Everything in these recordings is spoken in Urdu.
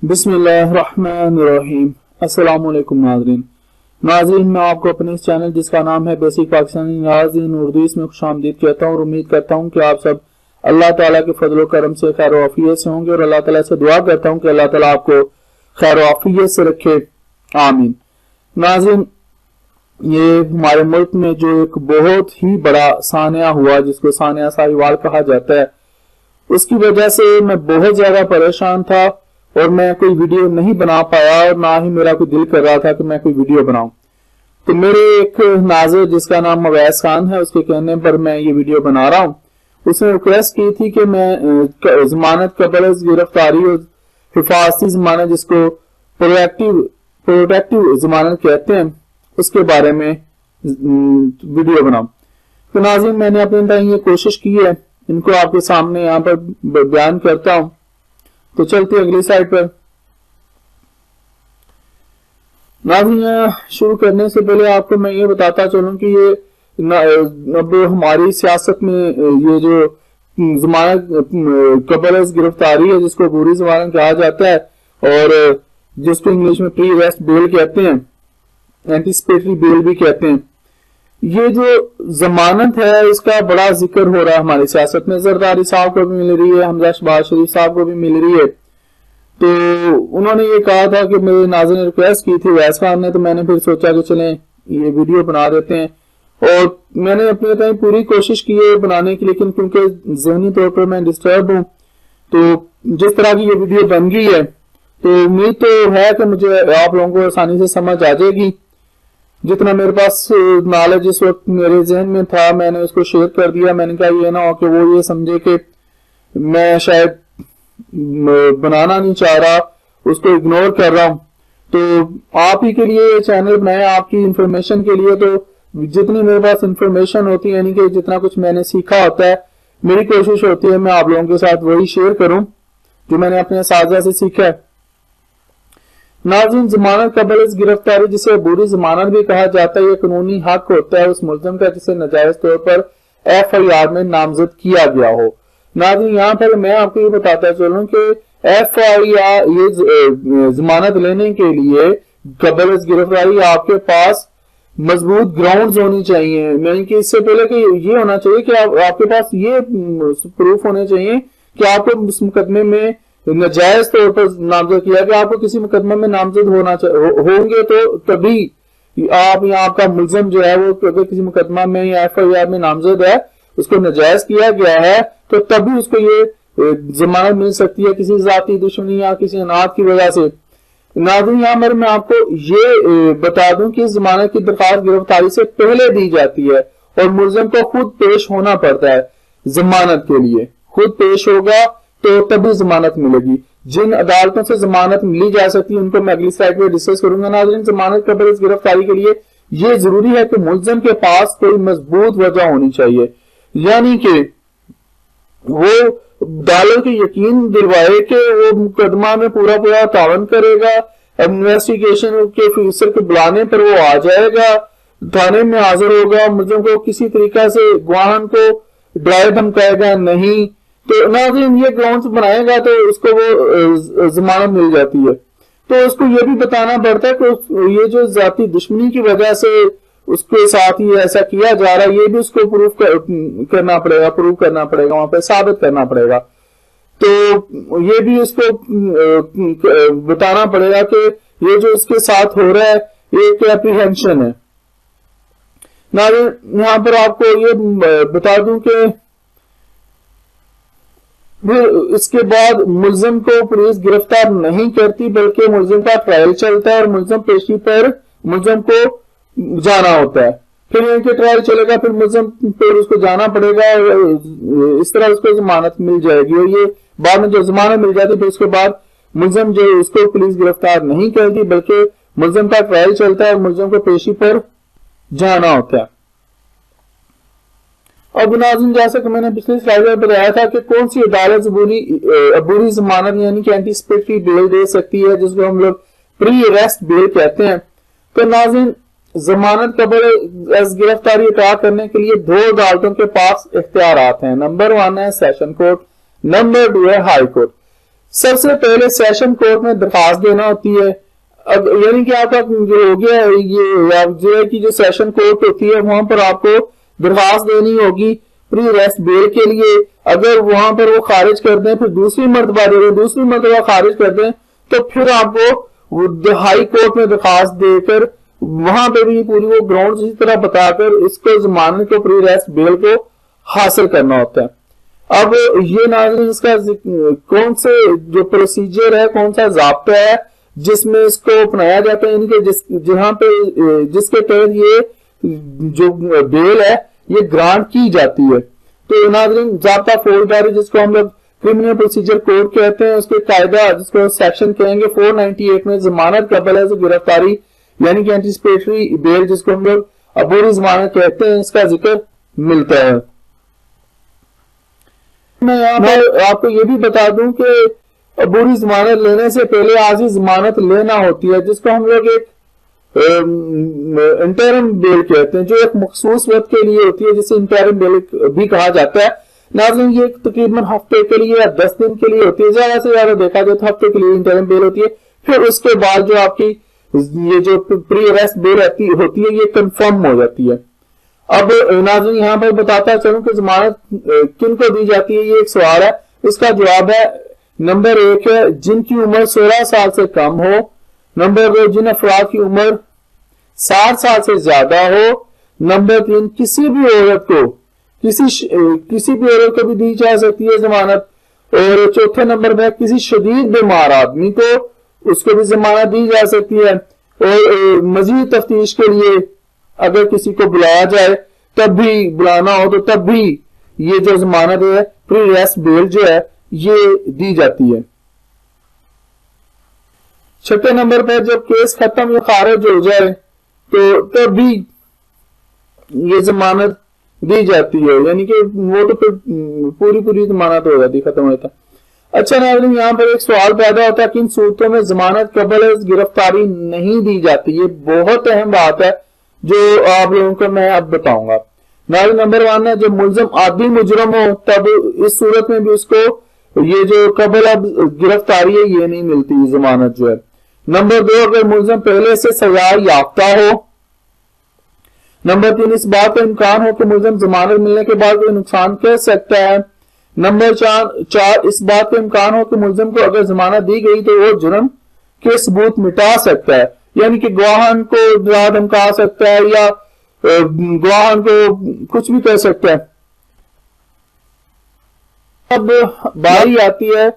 بسم اللہ الرحمن الرحیم۔ السلام علیکم ناظرین، میں آپ کو اپنے اس چینل جس کا نام ہے بیسک پاکستانی ناظرین اردو، اس میں خوش آمدید کہتا ہوں اور امید کرتا ہوں کہ آپ سب اللہ تعالیٰ کے فضل و کرم سے خیر و عافیت سے ہوں گے، اور اللہ تعالیٰ سے دعا کرتا ہوں کہ اللہ تعالیٰ آپ کو خیر و عافیت سے رکھے، آمین۔ ناظرین، یہ ہمارے ملک میں جو ایک بہت ہی بڑا سانحہ ہوا جس کو سانحہ ساہیوال کہا جاتا ہے، اس کی وجہ سے میں بہت زیادہ پریشان تھا اور میں کوئی ویڈیو نہیں بنا پایا، اور نہ ہی میرا کوئی دل کر رہا تھا کہ میں کوئی ویڈیو بناؤں۔ تو میرے ایک ناظر جس کا نام عبوری خان ہے، اس کے کہنے پر میں یہ ویڈیو بنا رہا ہوں۔ اس نے ریکویسٹ کی تھی کہ میں ضمانت قبل از گرفتاری اور حفاظتی ضمانت جس کو پروٹیکٹیو ضمانت کہتے ہیں، اس کے بارے میں ویڈیو بناؤں۔ تو ناظرین، میں نے اپنے ٹائم یہ کوشش کی ہے، ان کو آپ کے سامنے یہاں پر بیان کرتا ہوں۔ تو چلتے اگلی سائٹ پر۔ ناظرین، شروع کرنے سے پہلے آپ کو میں یہ بتاتا چلوں کہ یہ اب ہماری سیاست میں یہ جو ضمانت قبل از گرفتاری ہے، جس کو عبوری ضمانت کہا جاتا ہے اور جس کو انگلش میں پری ارسٹ بیل کہتے ہیں، اینٹیسپیٹری بیل بھی کہتے ہیں، یہ جو ضمانت ہے اس کا بڑا ذکر ہو رہا ہے ہماری سیاست میں۔ زرداری صاحب کو بھی مل رہی ہے، حمزہ شہباز شریف صاحب کو بھی مل رہی ہے۔ تو انہوں نے یہ کہا تھا کہ میرے ناظر نے ریکویسٹ کی تھی عبوری خان نے، تو میں نے پھر سوچا کہ چلیں یہ ویڈیو بنا دیتے ہیں، اور میں نے اپنے ٹائم پوری کوشش کی ہے بنانے کی، لیکن کیونکہ ذہنی طور پر میں ڈسٹرب ہوں، تو جس طرح کی یہ ویڈیو بن گئی ہے تو امید تو ہے کہ مجھے آپ لوگوں کو آسانی سے سمجھ آ جائے گی۔ جتنا میرے پاس نالج اس وقت میرے ذہن میں تھا میں نے اس کو شیئر کر دیا۔ میں نے کہا یہ نہ ہو کہ وہ یہ سمجھے کہ میں شاید بنانا نہیں چاہ رہا، اس کو اگنور کر رہا ہوں۔ تو آپ ہی کے لیے یہ چینل بنایا، آپ کی انفارمیشن کے لیے۔ تو جتنی میرے پاس انفارمیشن ہوتی ہے، یعنی کہ جتنا کچھ میں نے سیکھا ہوتا ہے، میری کوشش ہوتی ہے میں آپ لوگوں کے ساتھ وہی شیئر کروں جو میں نے اپنے اساتذہ سے سیکھا ہے۔ ناظرین، ضمانت قبل از گرفتاری جسے عبوری ضمانت بھی کہا جاتا ہے، یہ قانونی حق ہوتا ہے اس ملزم کا جسے ناجائز طور پر ایف آئی آر میں نامزد کیا گیا ہو۔ ناظرین، یہاں پر میں آپ کو یہ بتاتا چلوں کہ ایف آئی آر یہ ضمانت لینے کے لیے قبل از گرفتاری آپ کے پاس مضبوط گراؤنڈز ہونی چاہیے، یعنی کہ اس سے پہلے کہ یہ ہونا چاہیے کہ آپ کے پاس یہ پروف ہونے چاہیے کہ آپ کو اس مقدمے میں ناجائز طور پر نامزد کیا کہ آپ کو کسی مقدمے میں نامزد ہوں گے، تو تبھی آپ کا ملزم جو ہے وہ اگر کسی مقدمہ میں یا ایف آئی آر میں نامزد ہے، اس کو ناجائز کیا گیا ہے، تو تبھی اس کو یہ ضمانت مل سکتی ہے کسی ذاتی دشمنی یا کسی عناد کی وجہ سے۔ ناظرین، یہاں پر میں آپ کو یہ بتا دوں کہ ضمانت کی درخواست گرفتاری سے پہلے دی جاتی ہے اور ملزم کو خود پیش ہونا پڑتا ہے ضمانت کے لیے، خود پیش ہوگا تو تبھی ضمانت ملے گی۔ جن عدالتوں سے ضمانت ملی جا سکتی ہے ان کو میں اگلی سلائیڈ میں ڈسکس کروں گا۔ ناظرین، ضمانت قبل از گرفتاری کے لیے یہ ضروری ہے کہ ملزم کے پاس کوئی مضبوط وجہ ہونی چاہیے، یعنی کہ وہ عدالت کو یقین دلوائے کہ وہ مقدمہ میں پورا تعاون کرے گا، انویسٹیگیشن کے افسر کے بلانے پر وہ آ جائے گا، تھانے میں حاضر ہوگا، ملزم کو کسی طریقہ سے گواہان کو ڈرائے دھمکائے گا نہیں۔ تو ناظرین، یہ گراؤنڈز بنائے گا تو اس کو وہ ضمانت مل جاتی ہے۔ تو اس کو یہ بھی بتانا پڑتا ہے کہ یہ جو ذاتی دشمنی کی وجہ سے اس کے ساتھ ہی ایسا کیا جا رہا ہے، یہ بھی اس کو پروف کرنا پڑے گا، وہاں پہ ثابت کرنا پڑے گا۔ تو یہ بھی اس کو بتانا پڑے گا کہ یہ جو اس کے ساتھ ہو رہا ہے یہ ایک اپریہنشن ہے۔ ناظرین، یہاں پر آپ کو یہ بتا دوں کہ اس کے بعد ملزم کو پولیس گرفتار نہیں کرتی، بلکہ ملزم کا ٹرائل چلتا ہے اور ملزم پیشی پر ملزم کو جانا ہوتا ہے۔ پھر ان کے ٹرائل چلے گا، پھر ملزم پھر اس کو جانا پڑے گا، اس طرح اس کو ضمانت مل جائے گی، اور یہ بعد میں جو ضمانت مل جاتی ہے پھر اس کے بعد ملزم جو اس کو پولیس گرفتار نہیں کرتی، بلکہ ملزم کا ٹرائل چلتا ہے اور ملزم کو پیشی پر جانا ہوتا ہے۔ اب ناظرین، جیسا کہ میں نے پچھلی سلائیڈ میں بتایا تھا کہ کون سی عدالت عبوری ضمانت یعنی کہ اینٹیسپیٹری بیل دے سکتی ہے، جس کو ہم لوگ پری ارسٹ بیل کہتے ہیں۔ تو ناظرین، ضمانت قبل از گرفتاری اطاع کرنے کے لیے دو عدالتوں کے پاس اختیارات ہیں۔ نمبر 1 ہے سیشن کورٹ، نمبر 2 ہے ہائی کورٹ۔ سب سے پہلے سیشن کورٹ میں درخواست دینا ہوتی ہے. یعنی کہ آپ کا جو ہو گیا یہ کہ جو سیشن کورٹ ہوتی ہے وہاں پر آپ کو درخواست دینی ہوگی پری ریسٹ بیل کے لیے. اگر وہاں پر وہ خارج کر دیں پھر دوسری مرتبہ خارج کر دیں تو پھر آپ کو ہائی کورٹ میں درخواست دے کر وہاں پہ بھی پوری وہ گراؤنڈ اسی طرح بتا کر اس کو ضمانت کو پری ریسٹ بیل کو حاصل کرنا ہوتا ہے. اب یہ ناظرین اس کا کون سے جو پروسیجر ہے کون سا ضابطہ ہے جس میں اس کو اپنایا جاتا ہے, یعنی کہ جہاں پہ جس کے تحت یہ جو بیل ہے یہ گرانٹ کی جاتی ہے. تو ناظرین ضابطہ فوجداری جس کو ہم لوگ کرمنل پروسیجر کوڈ کہتے ہیں اس کے قاعدہ جس کو سیکشن کہیں گے 498 میں ضمانت قبل ہے گرفتاری یعنی کہ اینٹیسپیٹری بیل جس کو ہم لوگ عبوری ضمانت کہتے ہیں اس کا ذکر ملتا ہے. میں یہاں پر آپ کو یہ بھی بتا دوں کہ عبوری ضمانت لینے سے پہلے عارضی ضمانت لینا ہوتی ہے جس کو ہم لوگ ایک انٹرم بیل کہتے ہیں جو ایک مخصوص وقت کے لیے ہوتی ہے جسے انٹرم بیل بھی کہا جاتا ہے. ناظرین یہ تقریباً ہفتے کے لیے یا 10 دن کے لیے ہوتی ہے, زیادہ سے زیادہ دیکھا جائے تو ہفتے کے لیے انٹرم بیل ہوتی ہے. پھر اس کے بعد جو آپ کی یہ جو پری اریسٹ بیل ہوتی ہے یہ کنفرم ہو جاتی ہے. اب ناظرین یہاں پر بتاتا چلوں کہ ضمانت کن کو دی جاتی ہے, یہ ایک سوال ہے. اس کا جواب ہے نمبر 1 ہے جن کی عمر 16 سال سے کم ہو. نمبر 2 جن افراد کی عمر 60 سال سے زیادہ ہو. نمبر 3 کسی بھی عورت کو بھی دی جا سکتی ہے ضمانت. اور چوتھے نمبر میں کسی شدید بیمار آدمی کو اس کو بھی ضمانت دی جا سکتی ہے. اور مزید تفتیش کے لیے اگر کسی کو بلایا جائے تب بھی بلانا ہو تو تب بھی یہ جو ضمانت ہے پری ریسٹ بیل جو ہے یہ دی جاتی ہے. چھٹے نمبر پر جب کیس ختم یا خارج ہو جائے تو تب بھی یہ ضمانت دی جاتی ہے, یعنی کہ وہ تو پھر پوری ضمانت ہو جاتی ختم ہوتا. اچھا ناظرین یہاں پر ایک سوال پیدا ہوتا ہے کہ ان صورتوں میں ضمانت قبل گرفتاری نہیں دی جاتی. یہ بہت اہم بات ہے جو آپ لوگوں کو میں اب بتاؤں گا. ناظرین نمبر 1 ہے جب ملزم عادی مجرم ہو تب اس صورت میں بھی اس کو یہ جو قبل اب گرفتاری ہے یہ نہیں ملتی ضمانت جو ہے. نمبر 2 اگر ملزم پہلے سے سزا یافتہ ہو. نمبر 3 اس بات کا امکان ہو کہ ملزم ضمانت ملنے کے بعد کوئی نقصان کر سکتا ہے. نمبر 4 اس بات کا امکان ہو کہ ملزم کو اگر ضمانت دی گئی تو وہ جرم کے ثبوت مٹا سکتا ہے, یعنی کہ گواہان کو ڈرا دھمکا سکتا ہے یا گواہان کو کچھ بھی کر سکتا ہے. اب باری آتی ہے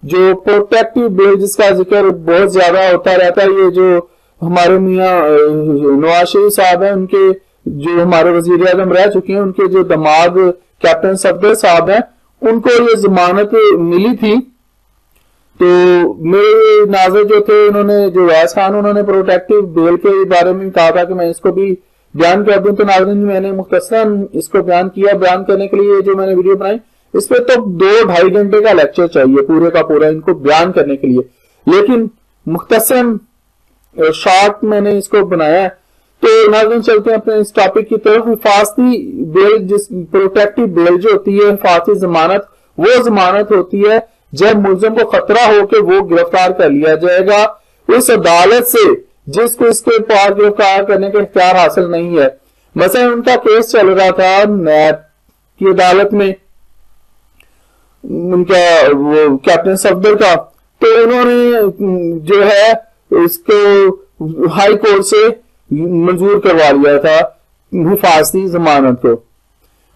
جو پروٹیکٹیو بیل جس کا ذکر بہت زیادہ ہوتا رہتا ہے. یہ جو ہمارے میاں نواز شریف صاحب ہیں ان کے جو ہمارے وزیر اعظم رہ چکے ہیں ان کے جو دماد کیپٹن صفدر صاحب ہیں ان کو یہ ضمانت ملی تھی. تو میرے ناظر جو تھے انہوں نے جو وائس خان انہوں نے پروٹیکٹیو بیل کے بارے میں کہا تھا کہ میں اس کو بھی بیان کر دوں. تو ناظرین میں نے مختصراً اس کو بیان کیا. بیان کرنے کے لیے جو میں نے ویڈیو بنائی اس پہ تو 2-2.5 گھنٹے کا لیکچر چاہیے پورے کا پورا ان کو بیان کرنے کے لیے, لیکن مختصراً شارٹ میں نے اس کو بنایا ہے. تو ناظرین چلتے ہیں اپنے اس ٹاپک کی طرف. حفاظتی بیل جس پروٹیکٹیو بیل جو ہوتی ہے حفاظتی ضمانت وہ ضمانت ہوتی ہے جب ملزم کو خطرہ ہو کہ وہ گرفتار کر لیا جائے گا اس عدالت سے جس کو اس کے پاس گرفتار کرنے کا اختیار حاصل نہیں ہے. مثلا ان کا کیس چل رہا تھا نیب کی عدالت میں ان کا وہ کیپٹن صفدر کا, تو انہوں نے جو ہے اس کو ہائی کورٹ سے منظور کروا لیا تھا حفاظتی ضمانت کو.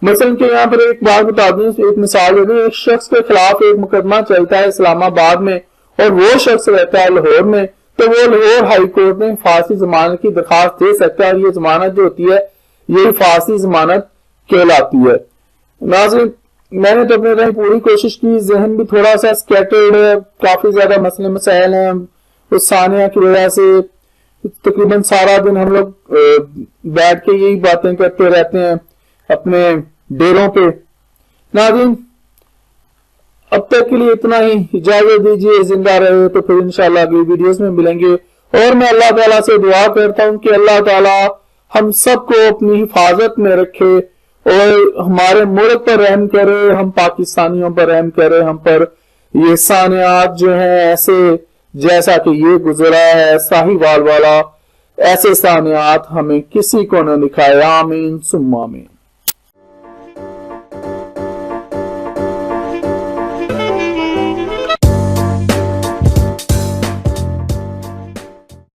مثلا کہ یہاں پر ایک بات بتا دوں, ایک مثال دے دوں. ایک شخص کے خلاف ایک مقدمہ چلتا ہے اسلام آباد میں اور وہ شخص رہتا ہے لاہور میں, تو وہ لاہور ہائی کورٹ میں حفاظتی ضمانت کی درخواست دے سکتا ہے. اور یہ ضمانت جو ہوتی ہے یہ حفاظتی ضمانت کہلاتی ہے. ناظرین میں نے تو اپنے طرح پوری کوشش کی, ذہن بھی تھوڑا سا سکیٹرڈ ہے, کافی زیادہ مسئلے مسائل ہیں. اس ثانیہ کی وجہ سے تقریباً سارا دن ہم لوگ بیٹھ کے یہی باتیں کرتے رہتے ہیں اپنے ڈیروں پہ. ناظرین اب تک کے لیے اتنا ہی, اجازت دیجیے. زندہ رہے تو پھر انشاءاللہ اگلی ویڈیوز میں ملیں گے. اور میں اللہ تعالیٰ سے دعا کرتا ہوں کہ اللہ تعالیٰ ہم سب کو اپنی حفاظت میں رکھے اور ہمارے ملک پر رحم کرے, ہم پاکستانیوں پر رحم کرے, ہم پر یہ سانحات جو ہیں ایسے جیسا کہ یہ گزرا ہے ساہیوال والا، ایسے سانحات ہمیں کسی کو نہ دکھائے، آمین ثم آمین۔